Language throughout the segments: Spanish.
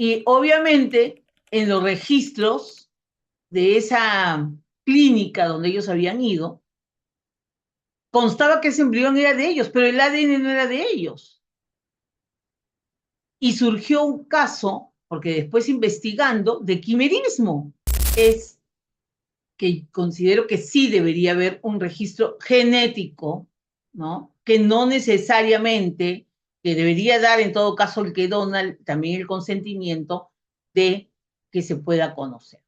Y obviamente en los registros de esa clínica donde ellos habían ido, constaba que ese embrión era de ellos, pero el ADN no era de ellos. Y surgió un caso, porque después investigando, de quimerismo. Es que considero que sí debería haber un registro genético, ¿no? Que no necesariamente, que debería dar en todo caso el que dona también el consentimiento de que se pueda conocer.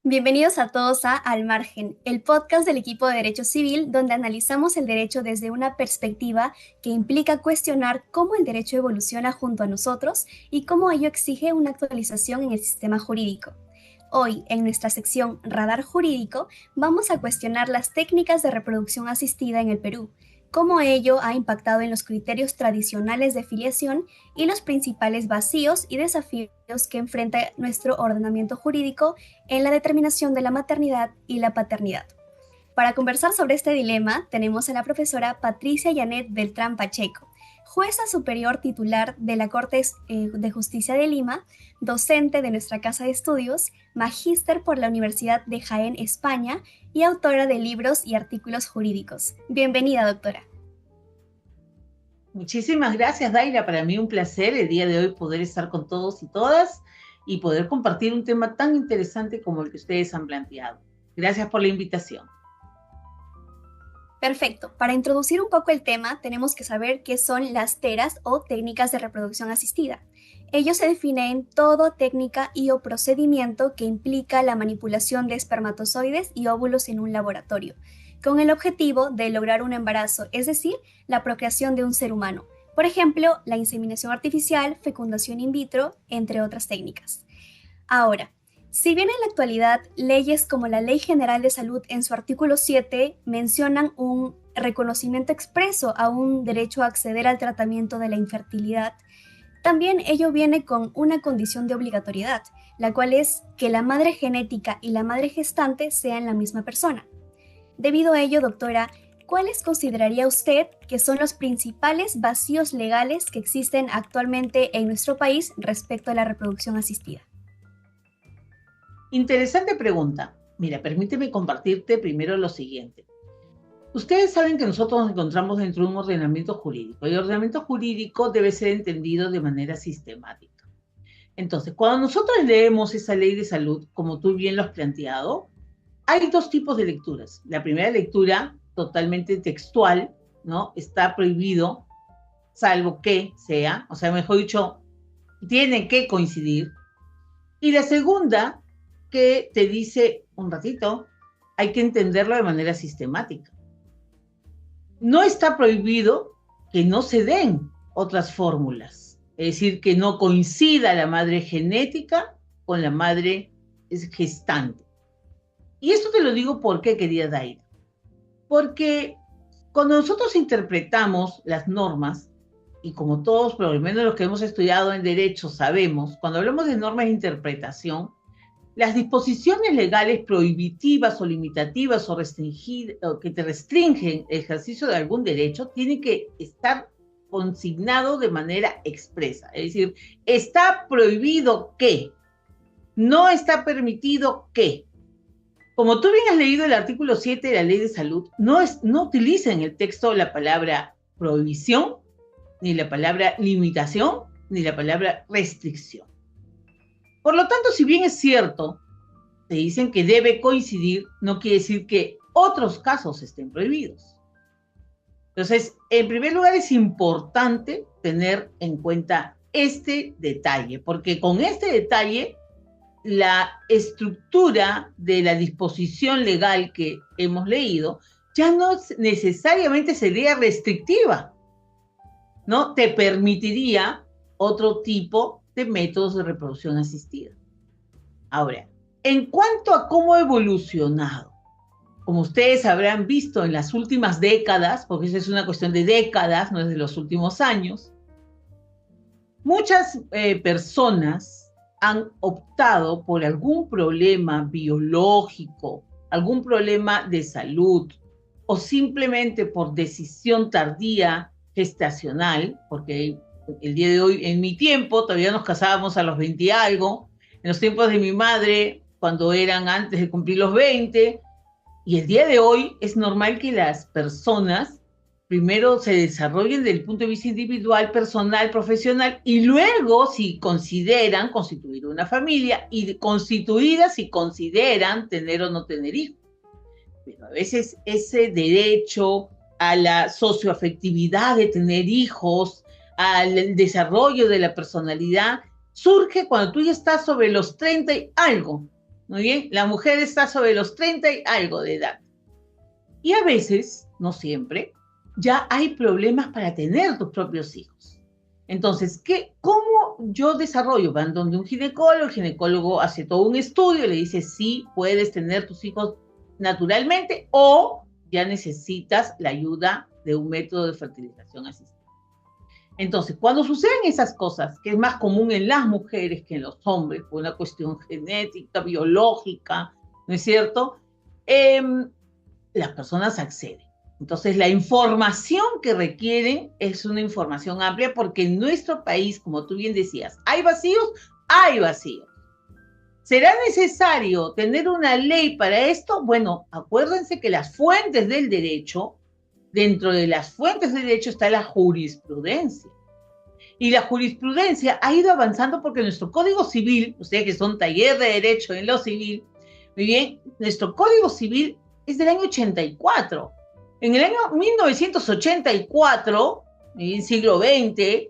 Bienvenidos a todos a Al Margen, el podcast del equipo de Derecho Civil, donde analizamos el derecho desde una perspectiva que implica cuestionar cómo el derecho evoluciona junto a nosotros y cómo ello exige una actualización en el sistema jurídico. Hoy, en nuestra sección Radar Jurídico, vamos a cuestionar las técnicas de reproducción asistida en el Perú, cómo ello ha impactado en los criterios tradicionales de filiación y los principales vacíos y desafíos que enfrenta nuestro ordenamiento jurídico en la determinación de la maternidad y la paternidad. Para conversar sobre este dilema, tenemos a la profesora Patricia Yanet Beltrán Pacheco, jueza superior titular de la Corte de Justicia de Lima, docente de nuestra casa de estudios, magíster por la Universidad de Jaén, España, y autora de libros y artículos jurídicos. Bienvenida, doctora. Muchísimas gracias, Daira. Para mí un placer el día de hoy poder estar con todos y todas y poder compartir un tema tan interesante como el que ustedes han planteado. Gracias por la invitación. Perfecto. Para introducir un poco el tema, tenemos que saber qué son las TERAs o técnicas de reproducción asistida. Ello se define en todo técnica y o procedimiento que implica la manipulación de espermatozoides y óvulos en un laboratorio, con el objetivo de lograr un embarazo, es decir, la procreación de un ser humano. Por ejemplo, la inseminación artificial, fecundación in vitro, entre otras técnicas. Ahora, si bien en la actualidad leyes como la Ley General de Salud en su artículo 7 mencionan un reconocimiento expreso a un derecho a acceder al tratamiento de la infertilidad, también ello viene con una condición de obligatoriedad, la cual es que la madre genética y la madre gestante sean la misma persona. Debido a ello, doctora, ¿cuáles consideraría usted que son los principales vacíos legales que existen actualmente en nuestro país respecto a la reproducción asistida? Interesante pregunta. Mira, permíteme compartirte primero lo siguiente. Ustedes saben que nosotros nos encontramos dentro de un ordenamiento jurídico y el ordenamiento jurídico debe ser entendido de manera sistemática. Entonces, cuando nosotros leemos esa ley de salud, como tú bien lo has planteado, hay dos tipos de lecturas. La primera lectura, totalmente textual, ¿no? Está prohibido, salvo que sea, o sea, mejor dicho, tienen que coincidir. Y la segunda, que te dice un ratito, hay que entenderlo de manera sistemática. No está prohibido que no se den otras fórmulas, es decir, que no coincida la madre genética con la madre gestante. Y esto te lo digo porque, querida Daira, porque cuando nosotros interpretamos las normas, y como todos, por lo menos los que hemos estudiado en derecho, sabemos, cuando hablamos de normas de interpretación, las disposiciones legales prohibitivas o limitativas o que te restringen el ejercicio de algún derecho tienen que estar consignado de manera expresa. Es decir, está prohibido que, no está permitido que. Como tú bien has leído el artículo 7 de la Ley de Salud, no utiliza en el texto la palabra prohibición, ni la palabra limitación, ni la palabra restricción. Por lo tanto, si bien es cierto, te dicen que debe coincidir, no quiere decir que otros casos estén prohibidos. Entonces, en primer lugar, es importante tener en cuenta este detalle, porque con este detalle, la estructura de la disposición legal que hemos leído ya no necesariamente sería restrictiva, ¿no? Te permitiría otro tipo de métodos de reproducción asistida. Ahora, en cuanto a cómo ha evolucionado, como ustedes habrán visto en las últimas décadas, porque esa es una cuestión de décadas, no es de los últimos años, muchas personas han optado por algún problema biológico, algún problema de salud, o simplemente por decisión tardía gestacional, porque el día de hoy, en mi tiempo, todavía nos casábamos a los 20 y algo, en los tiempos de mi madre, cuando eran antes de cumplir los 20, y el día de hoy es normal que las personas primero se desarrollen desde el punto de vista individual, personal, profesional, y luego si consideran constituir una familia, y constituida si consideran tener o no tener hijos. Pero a veces ese derecho a la socioafectividad de tener hijos, al desarrollo de la personalidad, surge cuando tú ya estás sobre los 30 y algo. Muy bien, la mujer está sobre los 30 y algo de edad. Y a veces, no siempre, ya hay problemas para tener tus propios hijos. Entonces, ¿cómo yo desarrollo? Van donde un ginecólogo, el ginecólogo hace todo un estudio, le dice sí, puedes tener tus hijos naturalmente o ya necesitas la ayuda de un método de fertilización asistida. Entonces, cuando suceden esas cosas, que es más común en las mujeres que en los hombres, por una cuestión genética, biológica, ¿no es cierto? Las personas acceden. Entonces, la información que requieren es una información amplia porque en nuestro país, como tú bien decías, ¿hay vacíos? Hay vacíos. ¿Será necesario tener una ley para esto? Bueno, acuérdense que las fuentes del derecho, dentro de las fuentes del derecho está la jurisprudencia. Y la jurisprudencia ha ido avanzando porque nuestro Código Civil, ustedes que son taller de derecho en lo civil, muy bien, nuestro Código Civil es del año 84. En el año 1984, en el siglo XX,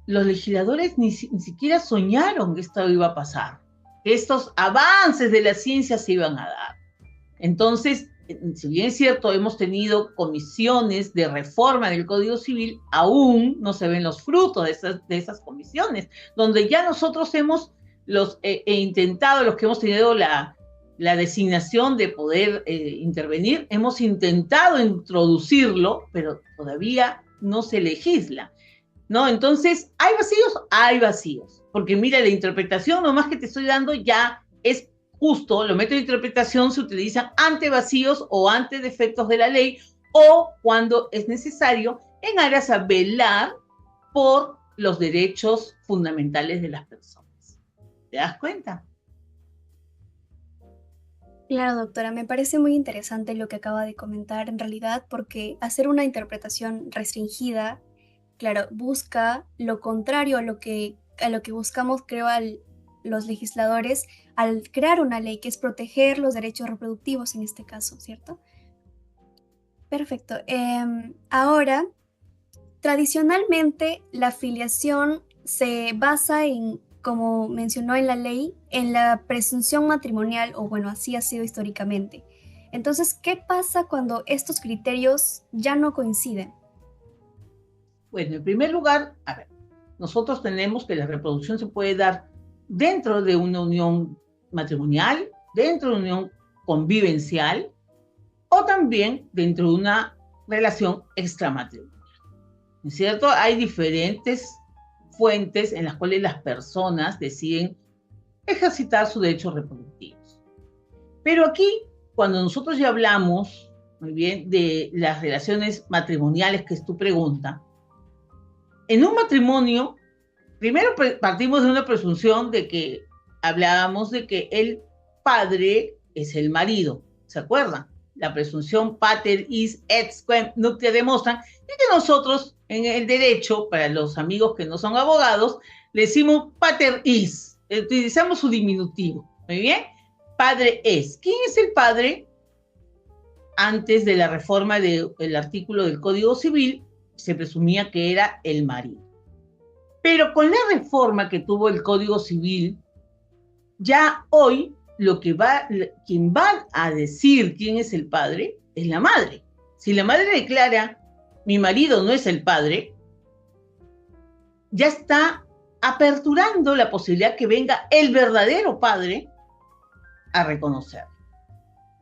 los legisladores ni siquiera soñaron que esto iba a pasar, que estos avances de la ciencia se iban a dar. Entonces, si bien es cierto, hemos tenido comisiones de reforma del Código Civil, aún no se ven los frutos de esas comisiones, donde ya nosotros hemos intentado, los que hemos tenido la designación de poder intervenir, hemos intentado introducirlo, pero todavía no se legisla, ¿no? Entonces, ¿hay vacíos? Hay vacíos, porque mira, la interpretación nomás que te estoy dando ya es justo, los métodos de interpretación se utilizan ante vacíos o ante defectos de la ley o cuando es necesario en aras a velar por los derechos fundamentales de las personas. ¿Te das cuenta? Claro, doctora, me parece muy interesante lo que acaba de comentar en realidad, porque hacer una interpretación restringida, claro, busca lo contrario a lo que buscamos, creo, los legisladores al crear una ley, que es proteger los derechos reproductivos en este caso, ¿cierto? Perfecto. Ahora, tradicionalmente la filiación se basa en, como mencionó en la ley, en la presunción matrimonial, o bueno, así ha sido históricamente. Entonces, ¿qué pasa cuando estos criterios ya no coinciden? Bueno, en primer lugar, a ver, nosotros tenemos que la reproducción se puede dar dentro de una unión matrimonial, dentro de una unión convivencial o también dentro de una relación extramatrimonial. ¿No es cierto? Hay diferentes fuentes en las cuales las personas deciden ejercitar sus derechos reproductivos. Pero aquí, cuando nosotros ya hablamos, muy bien, de las relaciones matrimoniales, que es tu pregunta, en un matrimonio, primero partimos de una presunción de que hablábamos de que el padre es el marido, ¿se acuerdan? La presunción pater is et quem nuptia demostran, y que nosotros en el derecho, para los amigos que no son abogados, le decimos pater is, utilizamos su diminutivo, ¿muy bien? Padre es. ¿Quién es el padre? Antes de la reforma del artículo del Código Civil, se presumía que era el marido. Pero con la reforma que tuvo el Código Civil, ya hoy quien va a decir quién es el padre es la madre. Si la madre declara, mi marido no es el padre, ya está aperturando la posibilidad que venga el verdadero padre a reconocerlo.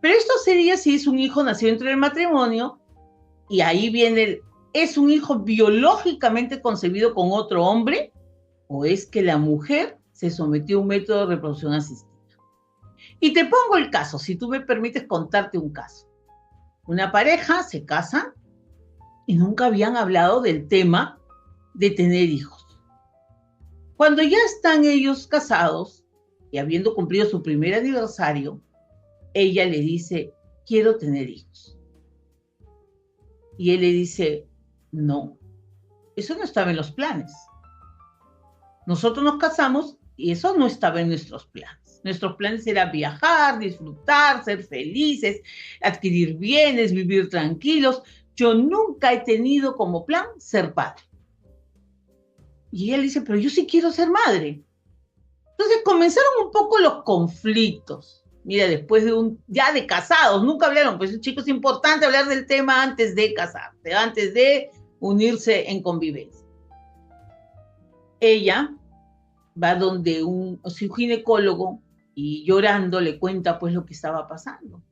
Pero esto sería si es un hijo nacido entre el matrimonio, y ahí viene ¿es un hijo biológicamente concebido con otro hombre o es que la mujer se sometió a un método de reproducción asistida? Y te pongo el caso, si tú me permites contarte un caso. Una pareja se casa y nunca habían hablado del tema de tener hijos. Cuando ya están ellos casados y habiendo cumplido su primer aniversario, ella le dice, quiero tener hijos. Y él le dice, no, eso no estaba en los planes. Nosotros nos casamos y eso no estaba en nuestros planes. Nuestros planes eran viajar, disfrutar, ser felices, adquirir bienes, vivir tranquilos. Yo nunca he tenido como plan ser padre. Y ella le dice, pero yo sí quiero ser madre. Entonces comenzaron un poco los conflictos. Mira, después ya de casados, nunca hablaron, pues chicos, es importante hablar del tema antes de casarse, antes de unirse en convivencia. Ella va donde su ginecólogo y llorando le cuenta pues lo que estaba pasando.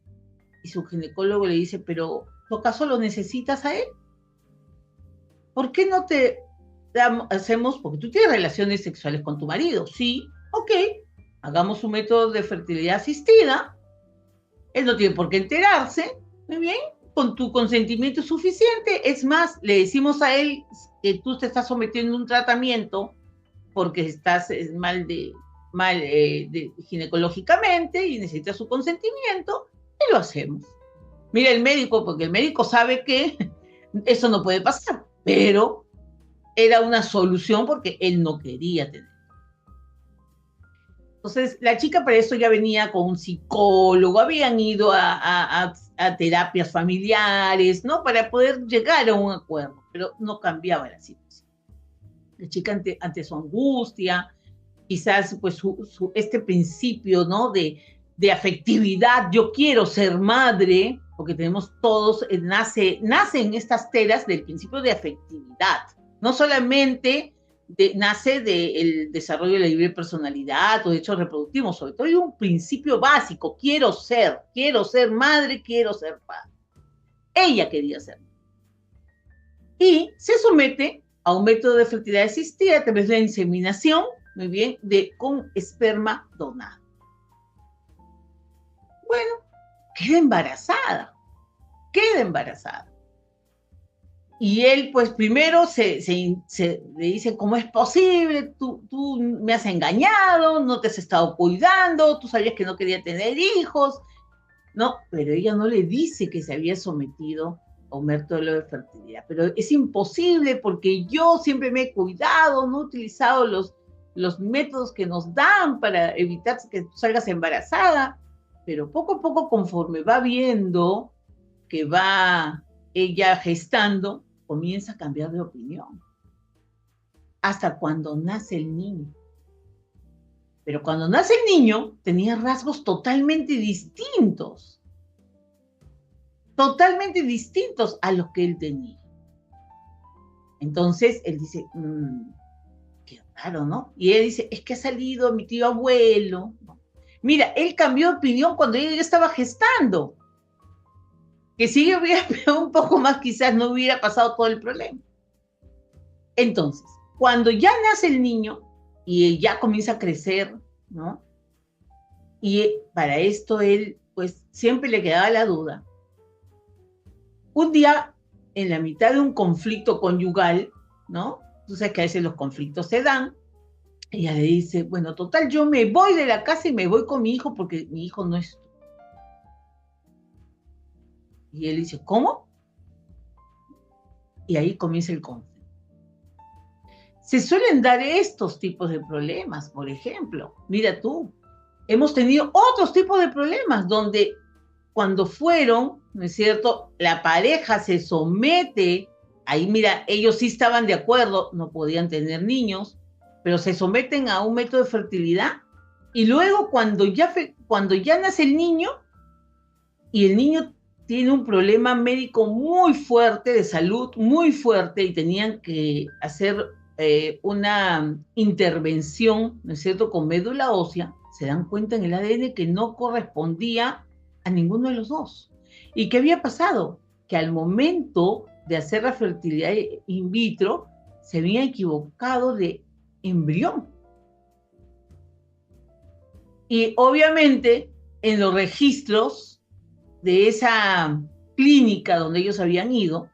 Y su ginecólogo le dice, pero ¿tú acaso lo necesitas a él? ¿Por qué no te hacemos, porque tú tienes relaciones sexuales con tu marido? Sí, ok, hagamos un método de fertilidad asistida, él no tiene por qué enterarse, muy bien, con tu consentimiento es suficiente, es más, le decimos a él que tú te estás sometiendo a un tratamiento porque estás mal ginecológicamente y necesitas su consentimiento, y lo hacemos. Mira el médico, porque el médico sabe que eso no puede pasar, pero era una solución porque él no quería tener. Entonces, la chica para eso ya venía con un psicólogo, habían ido a terapias familiares, ¿no? Para poder llegar a un acuerdo, pero no cambiaba la situación. La chica ante su angustia, quizás pues este principio, ¿no? De afectividad, yo quiero ser madre, porque tenemos todos, nacen estas telas del principio de afectividad, no solamente nace del desarrollo de la libre personalidad o de hechos reproductivos, sobre todo hay un principio básico, quiero ser madre, quiero ser padre. Ella quería ser madre. Y se somete a un método de fertilidad asistida a través de la inseminación, muy bien, con esperma donado. Bueno, queda embarazada. Y él, pues primero le dice, ¿cómo es posible? Tú me has engañado, no te has estado cuidando, tú sabías que no quería tener hijos. No, pero ella no le dice que se había sometido a un método de fertilidad. Pero es imposible porque yo siempre me he cuidado, no he utilizado los métodos que nos dan para evitar que tú salgas embarazada. Pero poco a poco, conforme va viendo que va ella gestando, comienza a cambiar de opinión. Hasta cuando nace el niño. Pero cuando nace el niño, tenía rasgos totalmente distintos a los que él tenía. Entonces, él dice, qué raro, ¿no? Y él dice, es que ha salido mi tío abuelo. Mira, él cambió de opinión cuando ella ya estaba gestando. Que si ella hubiera esperado un poco más, quizás no hubiera pasado todo el problema. Entonces, cuando ya nace el niño y ya comienza a crecer, ¿no? Y para esto él, pues, siempre le quedaba la duda. Un día, en la mitad de un conflicto conyugal, ¿no? Tú sabes que a veces los conflictos se dan, ella le dice, bueno, total, yo me voy de la casa y me voy con mi hijo porque mi hijo no es... Y él dice, ¿cómo? Y ahí comienza el conflicto. Se suelen dar estos tipos de problemas, por ejemplo. Mira tú, hemos tenido otros tipos de problemas donde cuando fueron, ¿no es cierto?, la pareja se somete, ahí mira, ellos sí estaban de acuerdo, no podían tener niños, pero se someten a un método de fertilidad y luego cuando ya nace el niño y el niño tiene un problema médico muy fuerte, de salud muy fuerte, y tenían que hacer una intervención, ¿no es cierto?, con médula ósea, se dan cuenta en el ADN que no correspondía a ninguno de los dos. ¿Y qué había pasado? Que al momento de hacer la fertilidad in vitro, se había equivocado de embrión. Y obviamente en los registros de esa clínica donde ellos habían ido,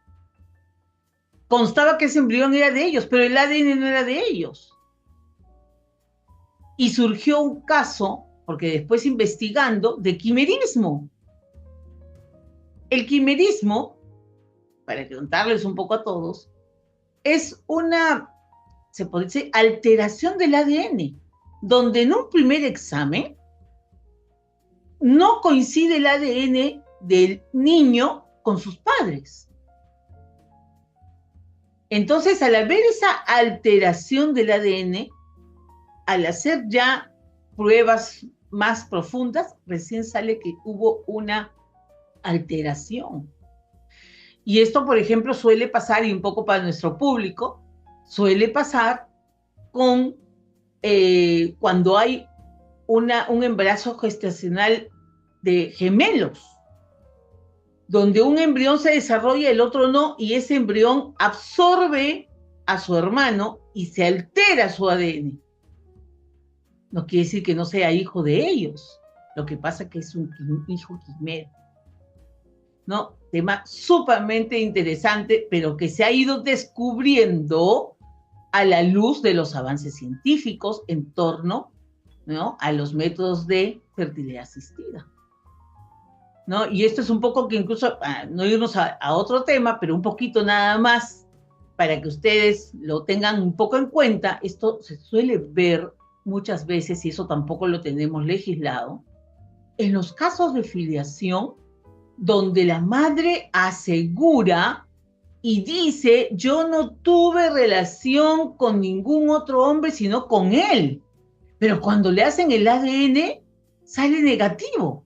constaba que ese embrión era de ellos, pero el ADN no era de ellos. Y surgió un caso, porque después investigando, de quimerismo. El quimerismo, para contarles un poco a todos, es una, se puede decir, alteración del ADN, donde en un primer examen no coincide el ADN del niño con sus padres. Entonces, al haber esa alteración del ADN, al hacer ya pruebas más profundas, recién sale que hubo una alteración. Y esto, por ejemplo, suele pasar, y un poco para nuestro público, suele pasar con cuando hay un embarazo gestacional de gemelos, donde un embrión se desarrolla, el otro no, y ese embrión absorbe a su hermano y se altera su ADN. No quiere decir que no sea hijo de ellos, lo que pasa es que es un hijo quimero. ¿No? Tema sumamente interesante, pero que se ha ido descubriendo a la luz de los avances científicos en torno, ¿no?, a los métodos de fertilidad asistida, ¿no? Y esto es un poco que incluso, no irnos a otro tema, pero un poquito nada más, para que ustedes lo tengan un poco en cuenta. Esto se suele ver muchas veces, y eso tampoco lo tenemos legislado, en los casos de filiación, donde la madre asegura y dice: yo no tuve relación con ningún otro hombre sino con él, pero cuando le hacen el ADN sale negativo.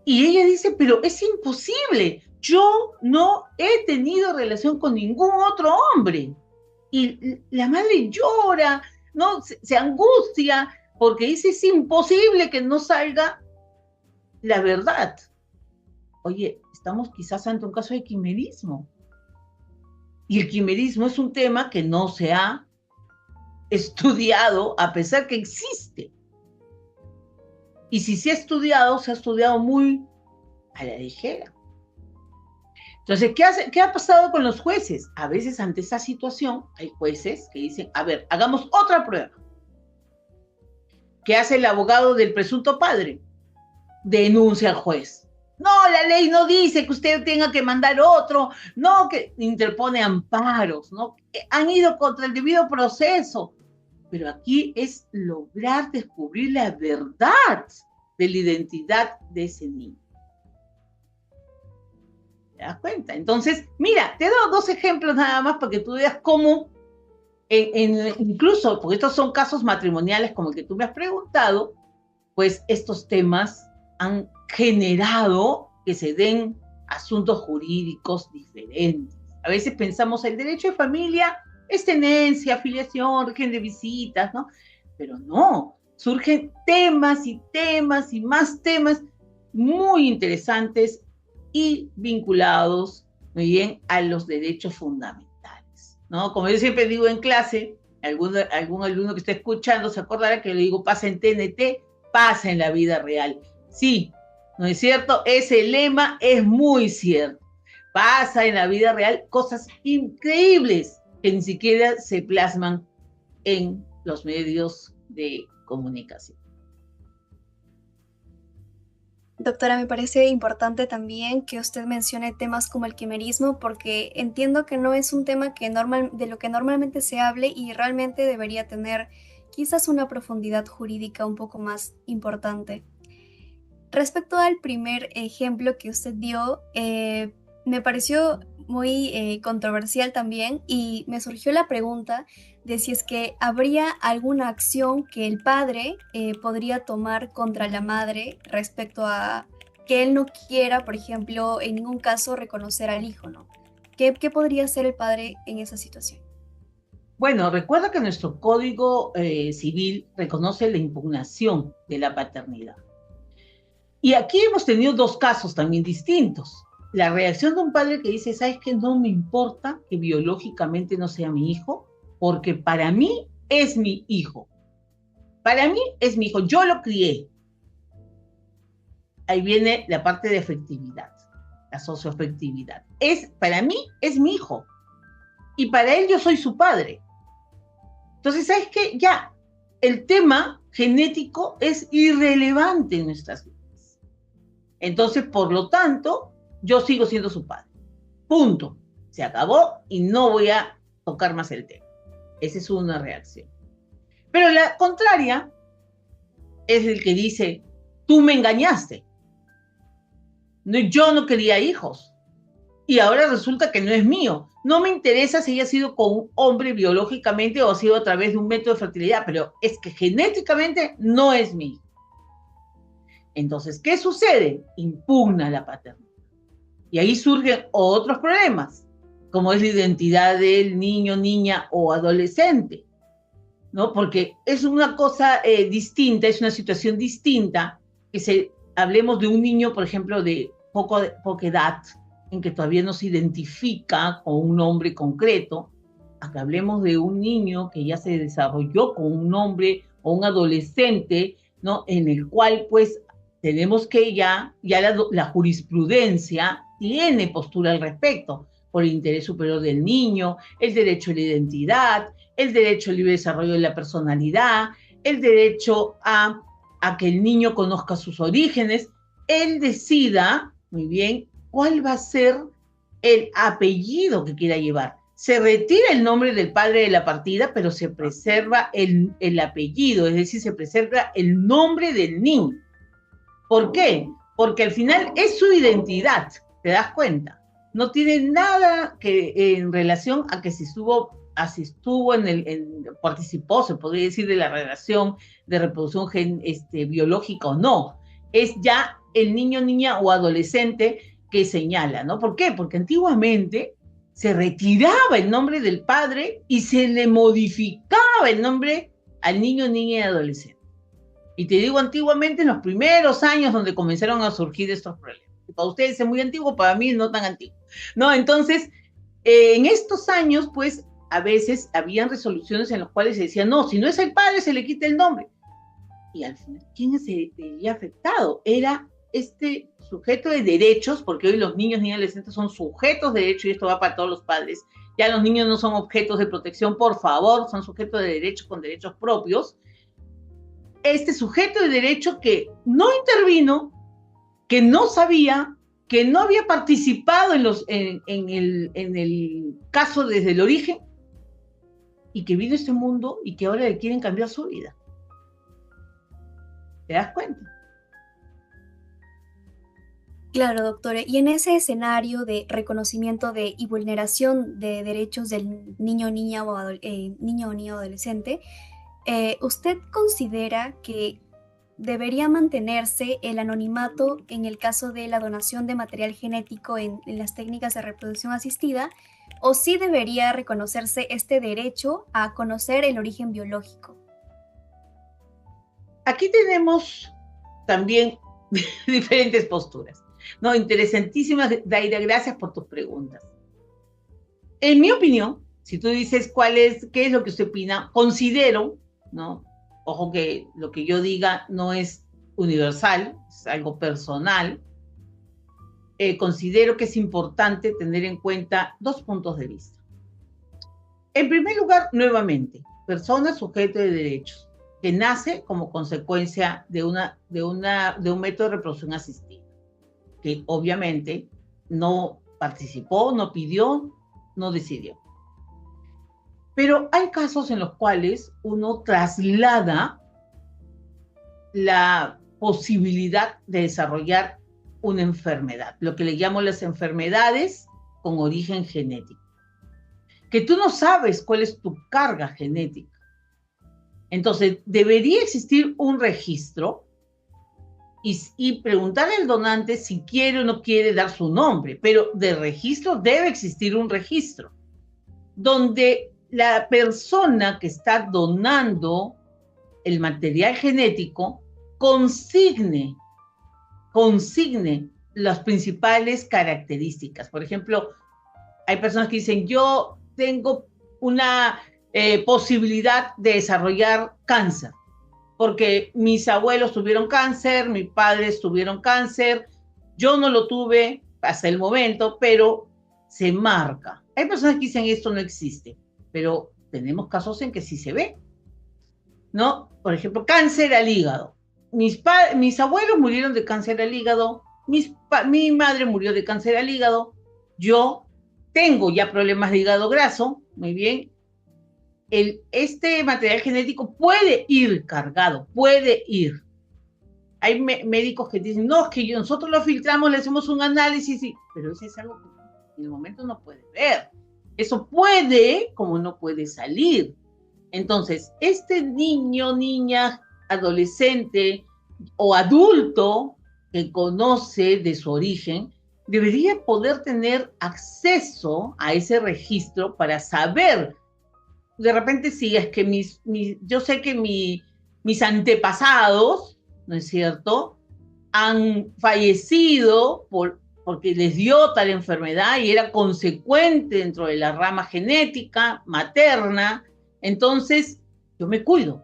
Y ella dice: pero es imposible, yo no he tenido relación con ningún otro hombre. Y la madre llora, ¿no? Se angustia, porque dice: es imposible que no salga la verdad. Oye, estamos quizás ante un caso de quimerismo. Y el quimerismo es un tema que no se ha estudiado, a pesar que existe. Y si se ha estudiado muy a la ligera. Entonces, ¿qué ha pasado con los jueces? A veces ante esa situación hay jueces que dicen: a ver, hagamos otra prueba. ¿Qué hace el abogado del presunto padre? Denuncia al juez. No, la ley no dice que usted tenga que mandar otro, no, que interpone amparos, ¿no? Han ido contra el debido proceso. Pero aquí es lograr descubrir la verdad de la identidad de ese niño. ¿Te das cuenta? Entonces, mira, te he dado dos ejemplos nada más para que tú veas cómo, incluso, porque estos son casos matrimoniales como el que tú me has preguntado, pues estos temas han generado que se den asuntos jurídicos diferentes. A veces pensamos el derecho de familia es tenencia, filiación, régimen de visitas, ¿no? Pero no, surgen temas y temas y más temas muy interesantes y vinculados muy bien a los derechos fundamentales, ¿no? Como yo siempre digo en clase, algún alumno que esté escuchando se acordará que le digo: pasa en TNT, pasa en la vida real. Sí, ¿no es cierto? Ese lema es muy cierto. Pasa en la vida real cosas increíbles que ni siquiera se plasman en los medios de comunicación. Doctora, me parece importante también que usted mencione temas como el quimerismo, porque entiendo que no es un tema de lo que normalmente se hable y realmente debería tener quizás una profundidad jurídica un poco más importante. Respecto al primer ejemplo que usted dio, me pareció muy controversial también, y me surgió la pregunta de si es que habría alguna acción que el padre podría tomar contra la madre respecto a que él no quiera, por ejemplo, en ningún caso reconocer al hijo, ¿no? ¿Qué podría hacer el padre en esa situación? Bueno, recuerda que nuestro Código Civil reconoce la impugnación de la paternidad. Y aquí hemos tenido dos casos también distintos. La reacción de un padre que dice: ¿sabes qué? No me importa que biológicamente no sea mi hijo, porque para mí es mi hijo. Para mí es mi hijo, yo lo crié. Ahí viene la parte de afectividad. la socioafectividad. Para mí es mi hijo y para él yo soy su padre. Entonces, ¿sabes qué? Ya, el tema genético es irrelevante en nuestras vidas. Entonces, por lo tanto, yo sigo siendo su padre. Punto. Se acabó y no voy a tocar más el tema. Esa es una reacción. Pero la contraria es el que dice, tú me engañaste. Yo no quería hijos. Y ahora resulta que no es mío. No me interesa si haya sido con un hombre biológicamente o ha sido a través de un método de fertilidad, pero es que genéticamente no es mío. Entonces, ¿qué sucede? Impugna la paternidad. Y ahí surgen otros problemas, como es la identidad del niño, niña o adolescente, ¿no? Porque es una cosa distinta, es una situación distinta, que hablemos de un niño, por ejemplo, de poca edad, en que todavía no se identifica con un nombre concreto, a que hablemos de un niño que ya se desarrolló con un nombre o un adolescente, ¿no? En el cual, pues, tenemos que ya la jurisprudencia tiene postura al respecto, por el interés superior del niño, el derecho a la identidad, el derecho al libre desarrollo de la personalidad, el derecho a que el niño conozca sus orígenes, él decida, muy bien, cuál va a ser el apellido que quiera llevar. Se retira el nombre del padre de la partida, pero se preserva el apellido, es decir, se preserva el nombre del niño. ¿Por qué? Porque al final es su identidad, ¿te das cuenta? No tiene nada que en relación a que si estuvo participó, se podría decir, de la relación de reproducción biológica o no. Es ya el niño, niña o adolescente que señala, ¿no? ¿Por qué? Porque antiguamente se retiraba el nombre del padre y se le modificaba el nombre al niño, niña y adolescente. Y te digo antiguamente, en los primeros años donde comenzaron a surgir estos problemas. Para ustedes es muy antiguo, para mí no tan antiguo, ¿no? Entonces, en estos años, pues, a veces habían resoluciones en las cuales se decía, no, si no es el padre, se le quita el nombre. Y al final, ¿quién se veía afectado? Era este sujeto de derechos, porque hoy los niños y adolescentes son sujetos de derecho, y esto va para todos los padres. Ya los niños no son objetos de protección, por favor, son sujetos de derecho con derechos propios. Este sujeto de derecho que no intervino, que no sabía, que no había participado en el caso desde el origen, y que vino a este mundo y que ahora le quieren cambiar su vida. ¿Te das cuenta? Claro, doctora. Y en ese escenario de reconocimiento y vulneración de derechos del niño, niña o niña adolescente, ¿usted considera que debería mantenerse el anonimato en el caso de la donación de material genético en las técnicas de reproducción asistida, o sí debería reconocerse este derecho a conocer el origen biológico? Aquí tenemos también diferentes posturas. No, interesantísimas, Daira, gracias por tus preguntas. En mi opinión, si tú dices qué es lo que usted opina, considero, ¿no? Ojo que lo que yo diga no es universal, es algo personal. Considero que es importante tener en cuenta dos puntos de vista. En primer lugar, nuevamente, persona sujeto de derechos, que nace como consecuencia de un método de reproducción asistida, que obviamente no participó, no pidió, no decidió. Pero hay casos en los cuales uno traslada la posibilidad de desarrollar una enfermedad, lo que le llamo las enfermedades con origen genético, que tú no sabes cuál es tu carga genética. Entonces, debería existir un registro y preguntarle al donante si quiere o no quiere dar su nombre, pero de registro debe existir un registro, donde la persona que está donando el material genético consigne las principales características. Por ejemplo, hay personas que dicen, yo tengo una posibilidad de desarrollar cáncer, porque mis abuelos tuvieron cáncer, mis padres tuvieron cáncer, yo no lo tuve, pasa el momento, pero se marca. Hay personas que dicen esto no existe, pero tenemos casos en que sí se ve, ¿no? Por ejemplo, cáncer al hígado. Mis abuelos murieron de cáncer al hígado, mi madre murió de cáncer al hígado, yo tengo ya problemas de hígado graso, muy bien. Este material genético puede ir cargado, puede ir. Hay médicos que dicen, no, es que nosotros lo filtramos, le hacemos un análisis, pero eso es algo que en el momento no puede ver. Eso puede, como no puede salir. Entonces, este niño, niña, adolescente o adulto que conoce de su origen, debería poder tener acceso a ese registro para saber, de repente sí, es que yo sé que mis antepasados, ¿no es cierto?, han fallecido porque les dio tal enfermedad y era consecuente dentro de la rama genética materna. Entonces, yo me cuido,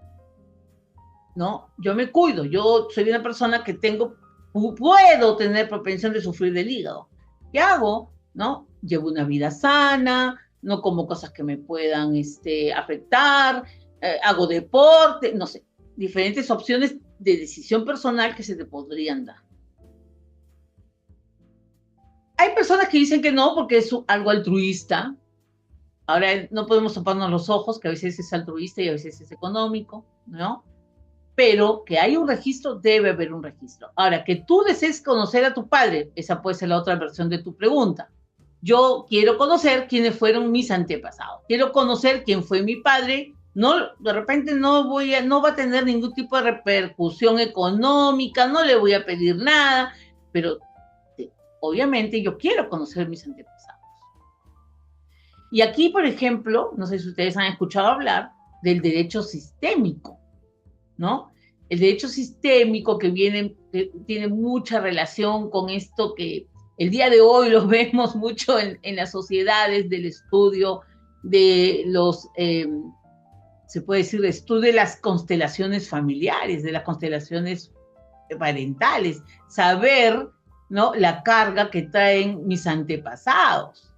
¿no? Yo me cuido. Yo soy una persona que puedo tener propensión de sufrir del hígado. ¿Qué hago? ¿No? Llevo una vida sana, no como cosas que me puedan afectar, hago deporte, no sé, diferentes opciones de decisión personal que se te podrían dar. Hay personas que dicen que no porque es algo altruista. Ahora no podemos taparnos los ojos, que a veces es altruista y a veces es económico, ¿no? Pero que hay un registro, debe haber un registro. Ahora, que tú desees conocer a tu padre, esa puede ser la otra versión de tu pregunta. Yo quiero conocer quiénes fueron mis antepasados. Quiero conocer quién fue mi padre. No, de repente no va a tener ningún tipo de repercusión económica, no le voy a pedir nada, pero obviamente yo quiero conocer mis antepasados. Y aquí, por ejemplo, no sé si ustedes han escuchado hablar del derecho sistémico, ¿no? El derecho sistémico que tiene mucha relación con esto que el día de hoy lo vemos mucho en las sociedades del estudio de se puede decir, de estudio de las constelaciones familiares, de las constelaciones parentales, saber, ¿no?, la carga que traen mis antepasados.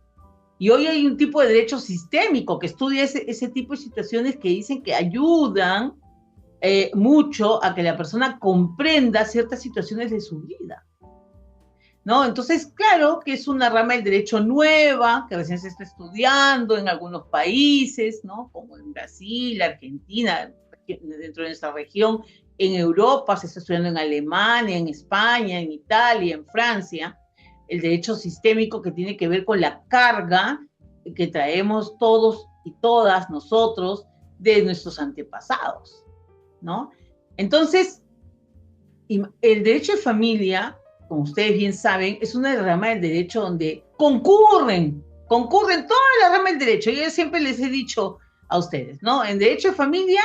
Y hoy hay un tipo de derecho sistémico que estudia ese tipo de situaciones que dicen que ayudan mucho a que la persona comprenda ciertas situaciones de su vida, ¿no? Entonces, claro que es una rama del derecho nueva, que recién se está estudiando en algunos países, ¿no? Como en Brasil, Argentina, dentro de nuestra región, en Europa, se está estudiando en Alemania, en España, en Italia, en Francia, el derecho sistémico que tiene que ver con la carga que traemos todos y todas nosotros de nuestros antepasados, ¿no? Entonces, el derecho de familia, como ustedes bien saben, es una rama del derecho donde concurren todas las ramas del derecho. Yo siempre les he dicho a ustedes, ¿no? En derecho de familia,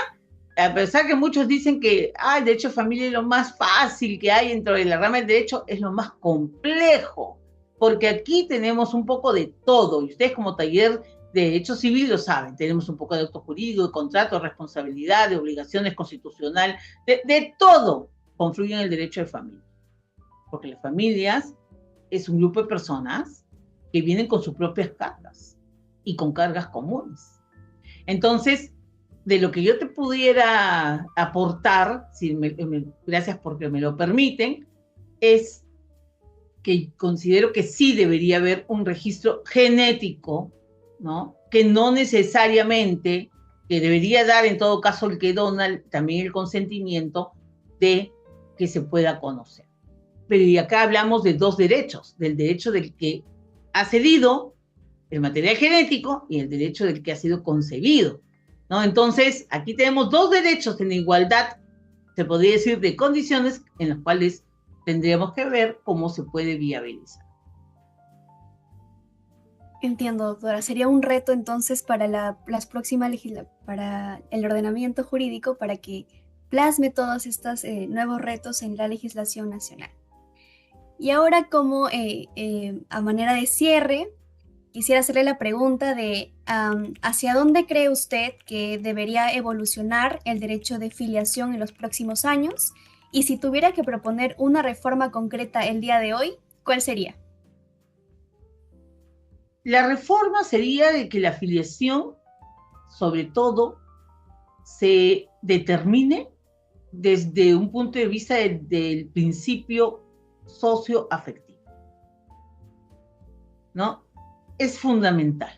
a pesar que muchos dicen que el derecho de familia es lo más fácil que hay dentro de la rama del derecho, es lo más complejo, porque aquí tenemos un poco de todo, y ustedes como taller de derecho civil lo saben, tenemos un poco de acto jurídico, de contrato, de responsabilidad, de obligaciones constitucional, de todo confluye en el derecho de familia, porque las familias es un grupo de personas que vienen con sus propias cargas y con cargas comunes. Entonces, de lo que yo te pudiera aportar, gracias porque me lo permiten, es que considero que sí debería haber un registro genético, ¿no? Que no necesariamente, que debería dar en todo caso el que dona también el consentimiento de que se pueda conocer. Pero y acá hablamos de dos derechos, del derecho del que ha cedido el material genético y el derecho del que ha sido concebido, ¿no? Entonces, aquí tenemos dos derechos en igualdad, se podría decir, de condiciones en las cuales tendríamos que ver cómo se puede viabilizar. Entiendo, doctora. Sería un reto entonces para las próximas para el ordenamiento jurídico para que plasme todos estos nuevos retos en la legislación nacional. Y ahora, como a manera de cierre, quisiera hacerle la pregunta de ¿hacia dónde cree usted que debería evolucionar el derecho de filiación en los próximos años? Y si tuviera que proponer una reforma concreta el día de hoy, ¿cuál sería? La reforma sería de que la filiación, sobre todo, se determine desde un punto de vista del principio socioafectivo, ¿no? Es fundamental,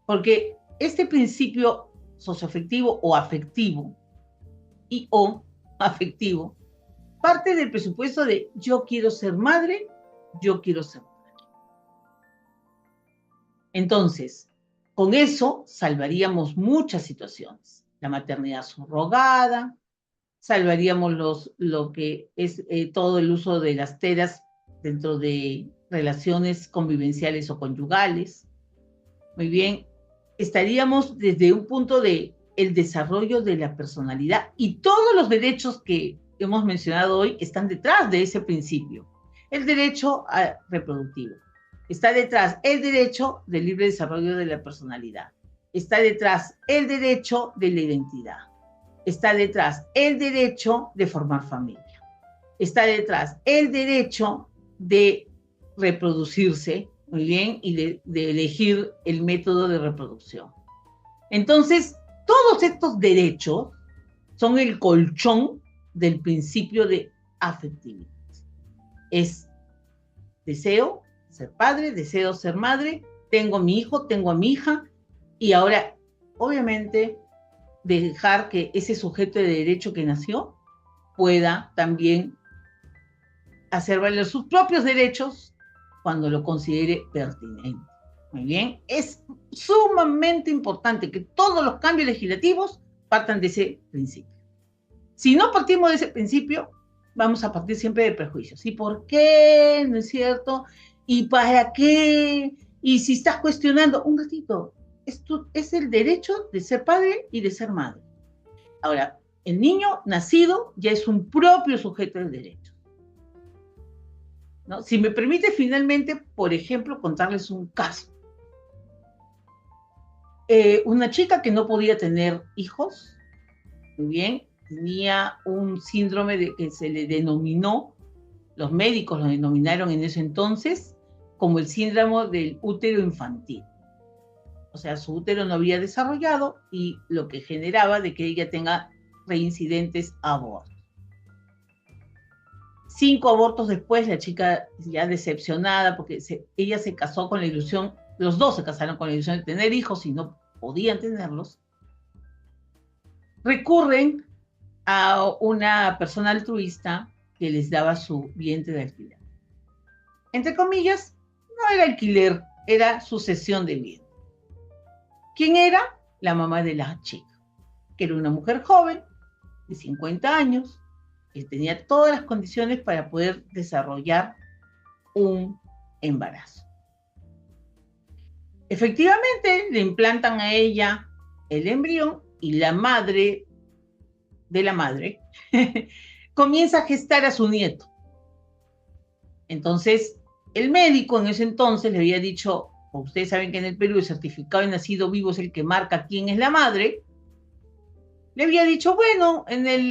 porque este principio socioafectivo o afectivo o afectivo parte del presupuesto de yo quiero ser madre, yo quiero ser padre. Entonces, con eso salvaríamos muchas situaciones. La maternidad subrogada, salvaríamos lo que es todo el uso de las teras dentro de relaciones convivenciales o conyugales. Muy bien, estaríamos desde un punto de el desarrollo de la personalidad y todos los derechos que hemos mencionado hoy están detrás de ese principio. El derecho reproductivo. Está detrás el derecho del libre desarrollo de la personalidad. Está detrás el derecho de la identidad. Está detrás el derecho de formar familia. Está detrás el derecho de reproducirse, muy bien, y de elegir el método de reproducción. Entonces, todos estos derechos son el colchón del principio de afectividad. Es deseo ser padre, deseo ser madre, tengo a mi hijo, tengo a mi hija, y ahora, obviamente, dejar que ese sujeto de derecho que nació pueda también hacer valer sus propios derechos cuando lo considere pertinente. Muy bien, es sumamente importante que todos los cambios legislativos partan de ese principio. Si no partimos de ese principio, vamos a partir siempre de prejuicios. ¿Y por qué? ¿No es cierto? ¿Y para qué? Y si estás cuestionando, un ratito, es el derecho de ser padre y de ser madre. Ahora, el niño nacido ya es un propio sujeto del derecho, ¿no? Si me permite finalmente, por ejemplo, contarles un caso. Una chica que no podía tener hijos, muy bien, tenía un síndrome que se le denominó, los médicos lo denominaron en ese entonces, como el síndrome del útero infantil. O sea, su útero no había desarrollado y lo que generaba de que ella tenga reincidentes abortos. 5 abortos después, la chica ya decepcionada, porque ella se casó con la ilusión, los dos se casaron con la ilusión de tener hijos y no podían tenerlos, recurren a una persona altruista que les daba su vientre de alquiler. Entre comillas, no era alquiler, era sucesión de vientre. ¿Quién era? La mamá de la chica, que era una mujer joven, de 50 años, que tenía todas las condiciones para poder desarrollar un embarazo. Efectivamente, le implantan a ella el embrión y la madre de la madre comienza a gestar a su nieto. Entonces, el médico en ese entonces le había dicho, ustedes saben que en el Perú el certificado de nacido vivo es el que marca quién es la madre. Le había dicho, bueno,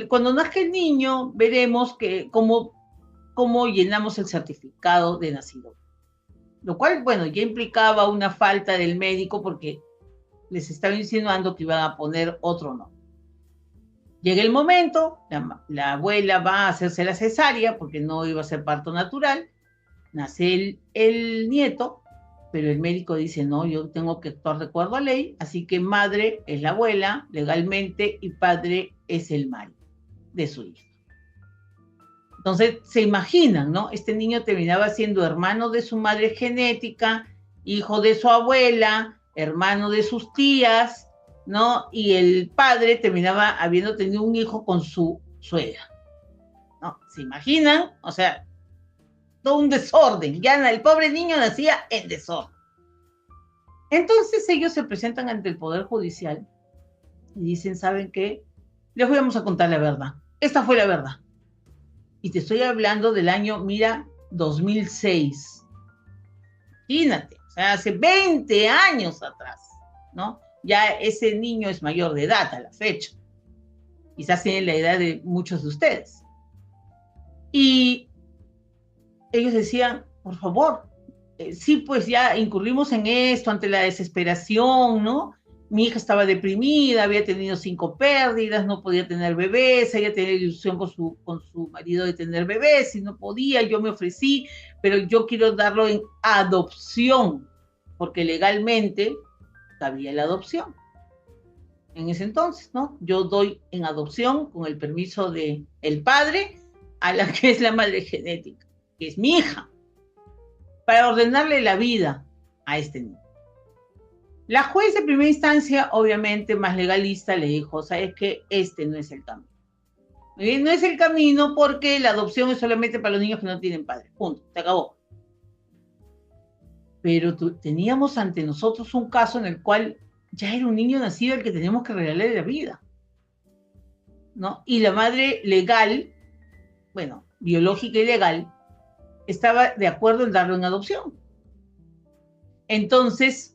cuando nazca el niño, veremos cómo llenamos el certificado de nacido. Lo cual, bueno, ya implicaba una falta del médico porque les estaba insinuando que iban a poner otro nombre. Llega el momento, la abuela va a hacerse la cesárea porque no iba a ser parto natural, nace el nieto, pero el médico dice, no, yo tengo que actuar de acuerdo a ley, así que madre es la abuela legalmente y padre es el marido de su hijo. Entonces, se imaginan, ¿no? Este niño terminaba siendo hermano de su madre genética, hijo de su abuela, hermano de sus tías, ¿no? Y el padre terminaba habiendo tenido un hijo con su suegra, ¿no? ¿Se imaginan? O sea, todo un desorden. Ya el pobre niño nacía en desorden. Entonces ellos se presentan ante el Poder Judicial y dicen, ¿saben qué? Les vamos a contar la verdad. Esta fue la verdad. Y te estoy hablando del año, mira, 2006. Imagínate, o sea, hace 20 años atrás, ¿no? Ya ese niño es mayor de edad a la fecha. Quizás tiene la edad de muchos de ustedes. Y ellos decían, por favor, sí, pues ya incurrimos en esto ante la desesperación, ¿no? Mi hija estaba deprimida, había tenido 5 pérdidas, no podía tener bebés, ella tenía ilusión con su marido de tener bebés, y no podía, yo me ofrecí, pero yo quiero darlo en adopción, porque legalmente cabía la adopción en ese entonces, ¿no? Yo doy en adopción con el permiso de el padre a la que es la madre genética, que es mi hija, para ordenarle la vida a este niño. La juez de primera instancia, obviamente más legalista, le dijo, ¿sabes qué? Este no es el camino. No es el camino porque la adopción es solamente para los niños que no tienen padre. Punto, se acabó. Pero teníamos ante nosotros un caso en el cual ya era un niño nacido al que teníamos que regalarle la vida, ¿no? Y la madre legal, bueno, biológica y legal, estaba de acuerdo en darlo en adopción. Entonces,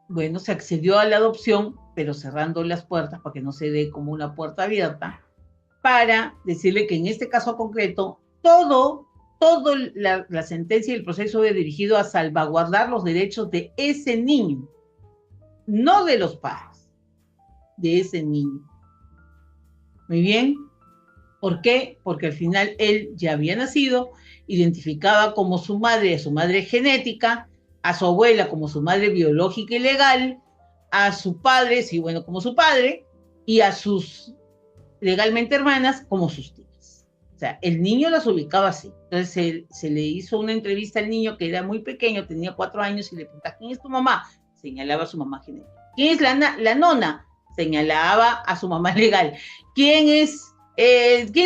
bueno, se accedió a la adopción, pero cerrando las puertas para que no se dé como una puerta abierta, para decirle que en este caso concreto, todo la sentencia y el proceso es dirigido a salvaguardar los derechos de ese niño, no de los padres, de ese niño. Muy bien. ¿Por qué? Porque al final él ya había nacido, identificaba como su madre, a su madre genética, a su abuela como su madre biológica y legal, a su padre, sí, bueno, como su padre, y a sus legalmente hermanas como sus tías. O sea, el niño las ubicaba así. Entonces se le hizo una entrevista al niño que era muy pequeño, tenía 4 años, y le preguntaba, ¿quién es tu mamá? Señalaba a su mamá genética. ¿Quién es la nona? Señalaba a su mamá legal. ¿Quiénes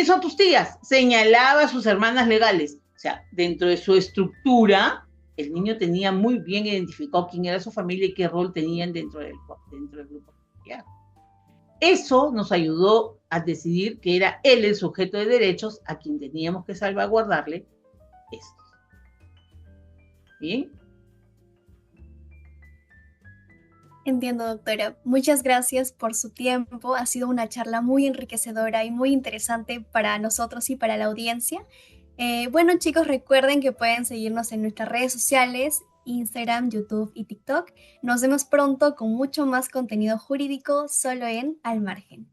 son tus tías? Señalaba a sus hermanas legales. O sea, dentro de su estructura, el niño tenía muy bien identificado quién era su familia y qué rol tenían dentro del grupo familiar. Eso nos ayudó a decidir que era él el sujeto de derechos a quien teníamos que salvaguardarle esto. ¿Bien? Entiendo, doctora. Muchas gracias por su tiempo. Ha sido una charla muy enriquecedora y muy interesante para nosotros y para la audiencia. Bueno, chicos, recuerden que pueden seguirnos en nuestras redes sociales, Instagram, YouTube y TikTok. Nos vemos pronto con mucho más contenido jurídico solo en Al Margen.